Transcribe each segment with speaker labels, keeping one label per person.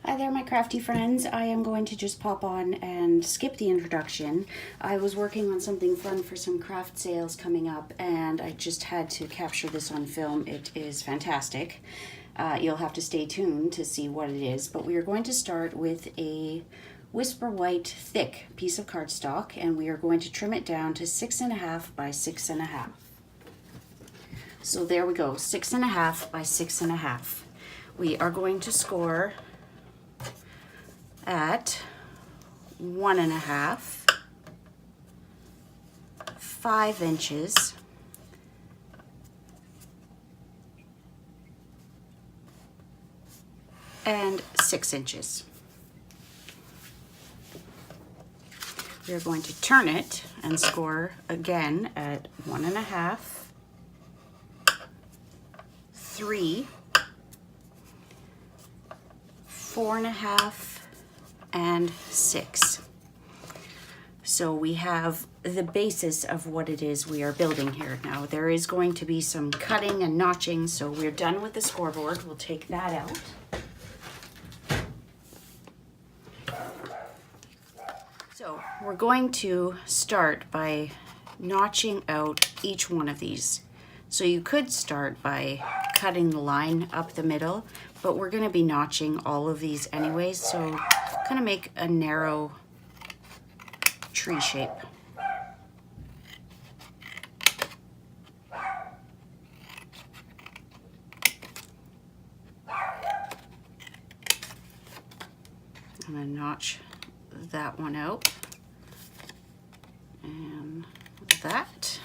Speaker 1: Hi there, my crafty friends. I am going to just pop on and skip the introduction. I was working on something fun for some craft sales coming up, and I just had to capture this on film. It is fantastic. You'll have to stay tuned to see what it is, but we are going to start with a Whisper White thick piece of cardstock, and we are going to trim it down to 6.5 by 6.5. So there we go, 6.5 by 6.5. We are going to score at 1.5, 5 inches, and 6 inches. We are going to turn it and score again at 1.5, 3, 4.5, and 6. So we have the basis of what it is we are building here. Now there is going to be some cutting and notching, so we're done with the scoreboard. We'll take that out. So we're going to start by notching out each one of these. So you could start by cutting the line up the middle, but we're going to be notching all of these anyways, so kind of make a narrow tree shape. I'm going to notch that one out and that.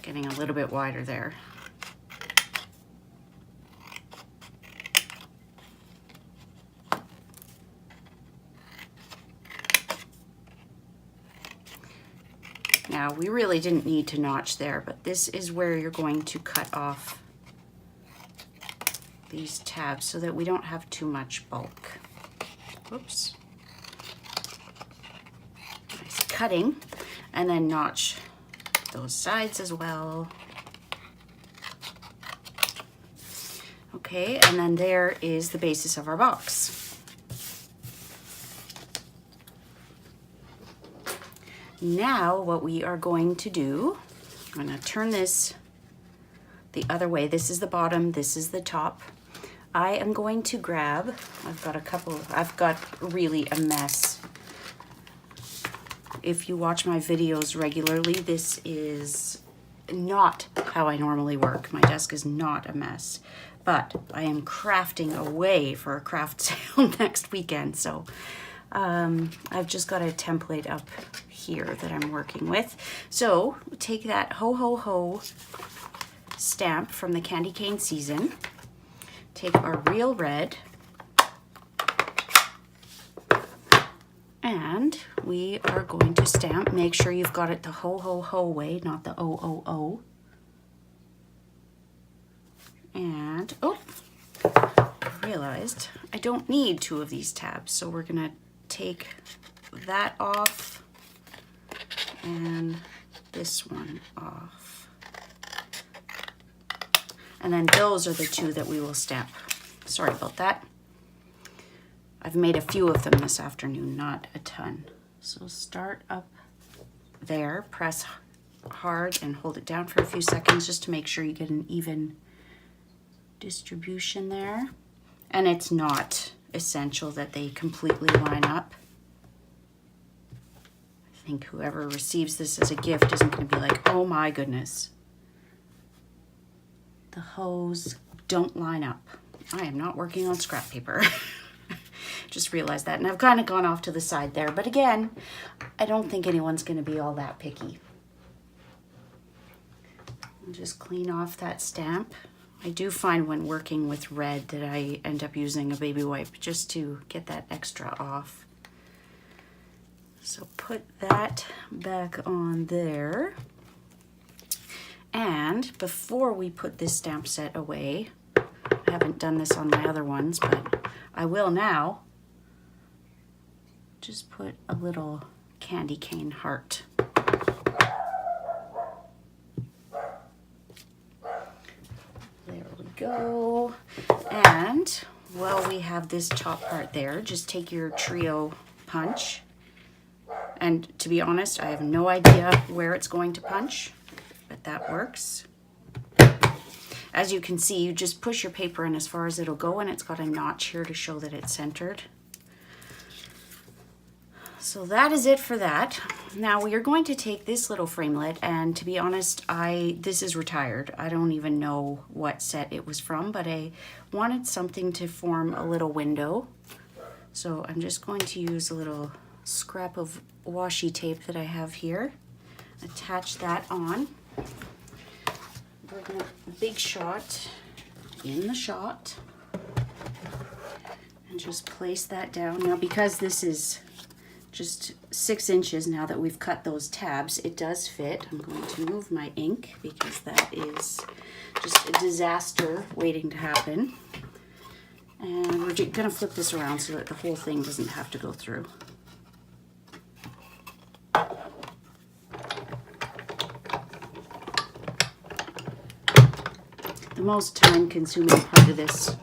Speaker 1: Getting a little bit wider there. Now, we really didn't need to notch there, but this is where you're going to cut off these tabs so that we don't have too much bulk. Whoops. Nice cutting, and then notch those sides as well. Okay, and then there is the basis of our box. Now what we are going to do, I'm going to turn this the other way. This is the bottom, this is the top. I am going to grab, I've got really a mess. If you watch my videos regularly, this is not how I normally work. My desk is not a mess, but I am crafting away for a craft sale next weekend. So I've just got a template up here that I'm working with. So take that Ho Ho Ho stamp from the candy cane season, take our real red, and we are going to stamp. Make sure you've got it the Ho Ho Ho way, not the O-O-O. And, oh, I realized I don't need 2 of these tabs, so we're gonna take that off and this one off. And then those are the 2 that we will stamp. Sorry about that. I've made a few of them this afternoon, not a ton. So start up there, press hard and hold it down for a few seconds just to make sure you get an even distribution there. And it's not essential that they completely line up. I think whoever receives this as a gift isn't going to be like, oh my goodness, the hose don't line up. I am not working on scrap paper. Just realized that, and I've kind of gone off to the side there, but again, I don't think anyone's going to be all that picky. I'll just clean off that stamp. I do find when working with red that I end up using a baby wipe just to get that extra off. So put that back on there. And before we put this stamp set away, I haven't done this on my other ones, but I will now. just put a little candy cane heart. There we go. And while we have this top part there, just take your trio punch. And to be honest, I have no idea where it's going to punch, but that works. As you can see, you just push your paper in as far as it'll go, and it's got a notch here to show that it's centered. So that is it for that. Now we are going to take this little framelit, and to be honest, this is retired. I don't even know what set it was from, but I wanted something to form a little window. So I'm just going to use a little scrap of washi tape that I have here. Attach that on. Bring a big shot in the shot. And just place that down. Now because this is just 6 inches now that we've cut those tabs, it does fit. I'm going to move my ink because that is just a disaster waiting to happen. And we're going to flip this around so that the whole thing doesn't have to go through. The most time-consuming part of this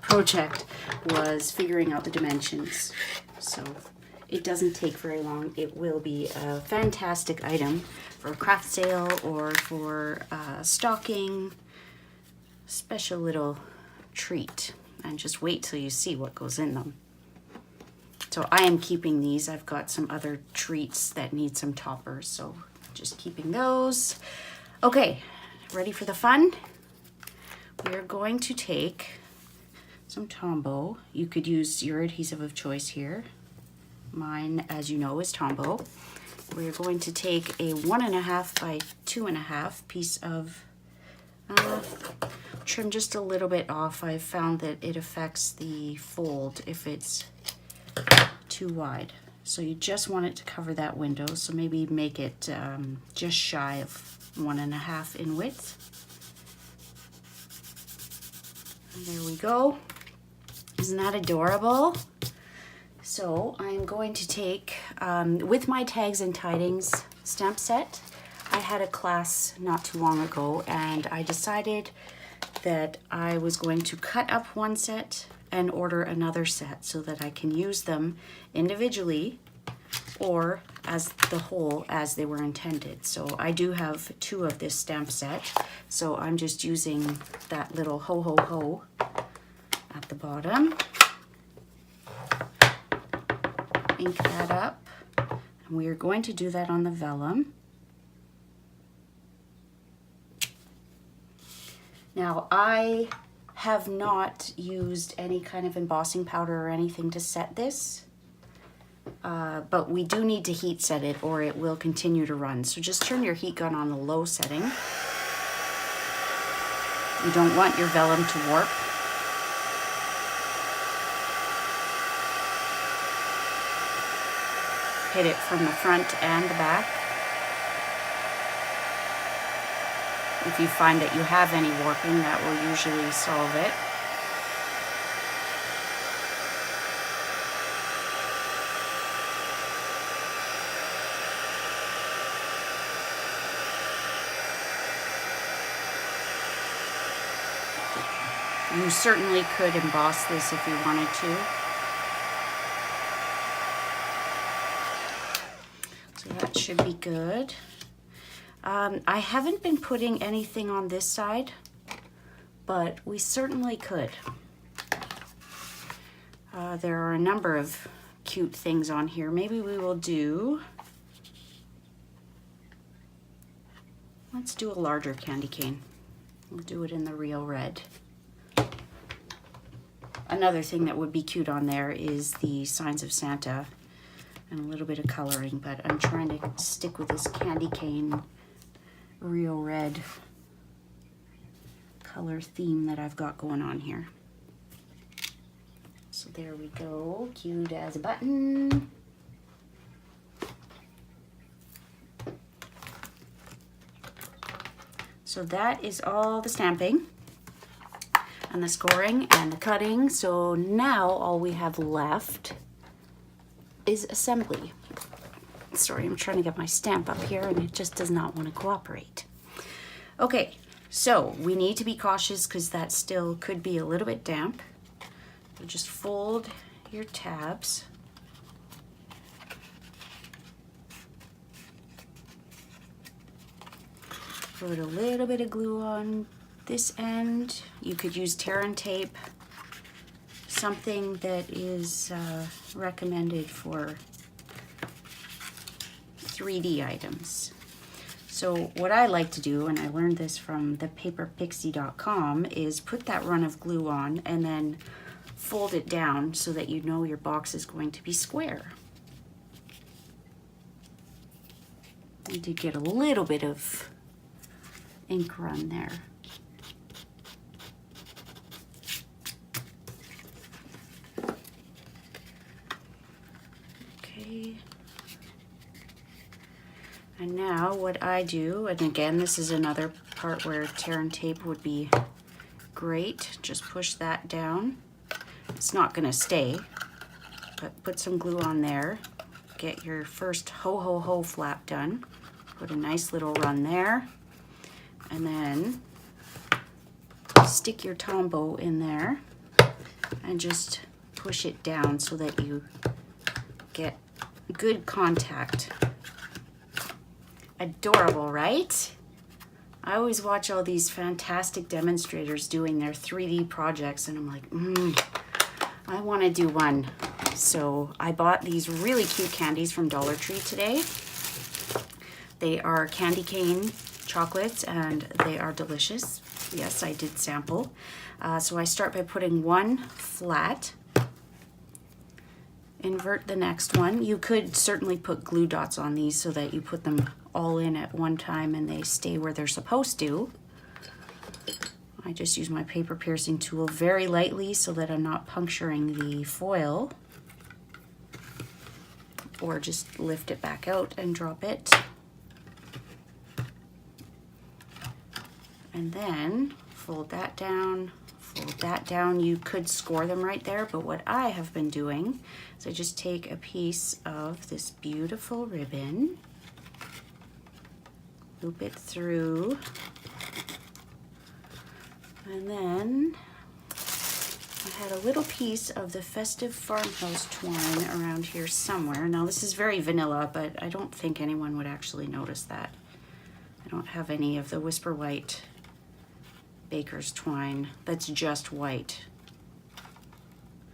Speaker 1: project was figuring out the dimensions. So it doesn't take very long. It will be a fantastic item for a craft sale or for stocking. Special little treat. And just wait till you see what goes in them. So I am keeping these. I've got some other treats that need some toppers, so just keeping those. Okay, ready for the fun? We're going to take some Tombow. You could use your adhesive of choice here. Mine, as you know, is Tombow. We're going to take a 1.5 by 2.5 piece of trim just a little bit off. I've found that it affects the fold if it's too wide. So you just want it to cover that window. So maybe make it just shy of 1.5 in width. And there we go. Isn't that adorable? So I'm going to take, with my tags and tidings stamp set, I had a class not too long ago, and I decided that I was going to cut up one set and order another set so that I can use them individually or as the whole as they were intended. So I do have 2 of this stamp set, so I'm just using that little ho ho ho at the bottom. Ink that up, and we are going to do that on the vellum. Now I have not used any kind of embossing powder or anything to set this, but we do need to heat set it or it will continue to run. So just turn your heat gun on the low setting. You don't want your vellum to warp. Hit it from the front and the back. If you find that you have any warping, that will usually solve it. You certainly could emboss this if you wanted to. So that should be good. I haven't been putting anything on this side, but we certainly could. There are a number of cute things on here. Maybe we will do, let's do a larger candy cane. We'll do it in the real red. Another thing that would be cute on there is the signs of Santa and a little bit of coloring, but I'm trying to stick with this candy cane real red color theme that I've got going on here. So there we go, cute as a button. So that is all the stamping and the scoring and the cutting. So now all we have left is assembly. Sorry, I'm trying to get my stamp up here and it just does not want to cooperate. Okay, so we need to be cautious because that still could be a little bit damp. So just fold your tabs. Put a little bit of glue on this end. You could use tear and tape, something that is recommended for 3D items. So what I like to do, and I learned this from thepaperpixie.com, is put that run of glue on and then fold it down so that you know your box is going to be square. I did get a little bit of ink run there. Okay. And now what I do, and again, this is another part where tear and tape would be great. Just push that down. It's not gonna stay, but put some glue on there. Get your first ho ho ho flap done. Put a nice little run there. And then stick your Tombow in there and just push it down so that you get good contact. Adorable, right? I always watch all these fantastic demonstrators doing their 3D projects and I'm like, I want to do one. So I bought these really cute candies from Dollar Tree today. They are candy cane chocolates and they are delicious. Yes, I did sample. So I start by putting one flat. Invert the next one. You could certainly put glue dots on these so that you put them all in at one time and they stay where they're supposed to. I just use my paper piercing tool very lightly so that I'm not puncturing the foil. Or just lift it back out and drop it. And then fold that down, fold that down. You could score them right there, but what I have been doing is I just take a piece of this beautiful ribbon, loop it through, and then I had a little piece of the festive farmhouse twine around here somewhere. Now this is very vanilla, but I don't think anyone would actually notice that. I don't have any of the Whisper White baker's twine that's just white.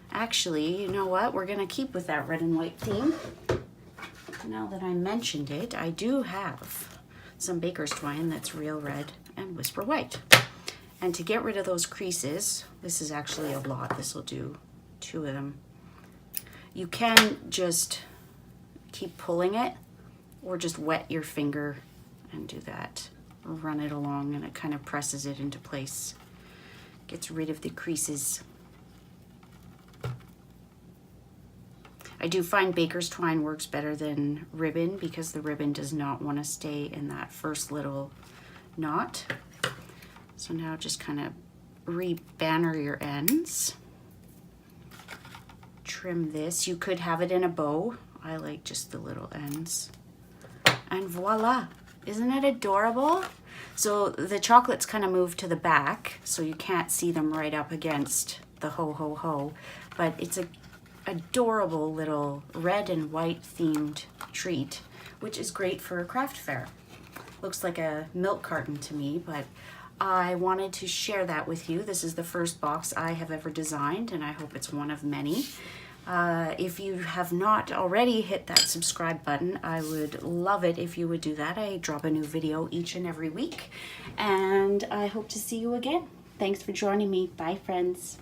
Speaker 1: Actually, you know what? We're gonna keep with that red and white theme. Now that I mentioned it, I do have some baker's twine that's real red and Whisper White. And to get rid of those creases, this is actually a lot. This will do 2 of them. You can just keep pulling it or just wet your finger and do that. Run it along and it kind of presses it into place. Gets rid of the creases. I do find baker's twine works better than ribbon because the ribbon does not want to stay in that first little knot. So now just kind of re-banner your ends. Trim this. You could have it in a bow. I like just the little ends. And voila! Isn't it adorable? So the chocolates kind of move to the back, so you can't see them right up against the ho ho ho. But it's a adorable little red and white themed treat, which is great for a craft fair. Looks like a milk carton to me, but I wanted to share that with you. This is the first box I have ever designed, and I hope it's one of many. If you have not already hit that subscribe button, I would love it if you would do that. I drop a new video each and every week, and I hope to see you again. Thanks for joining me. Bye, friends.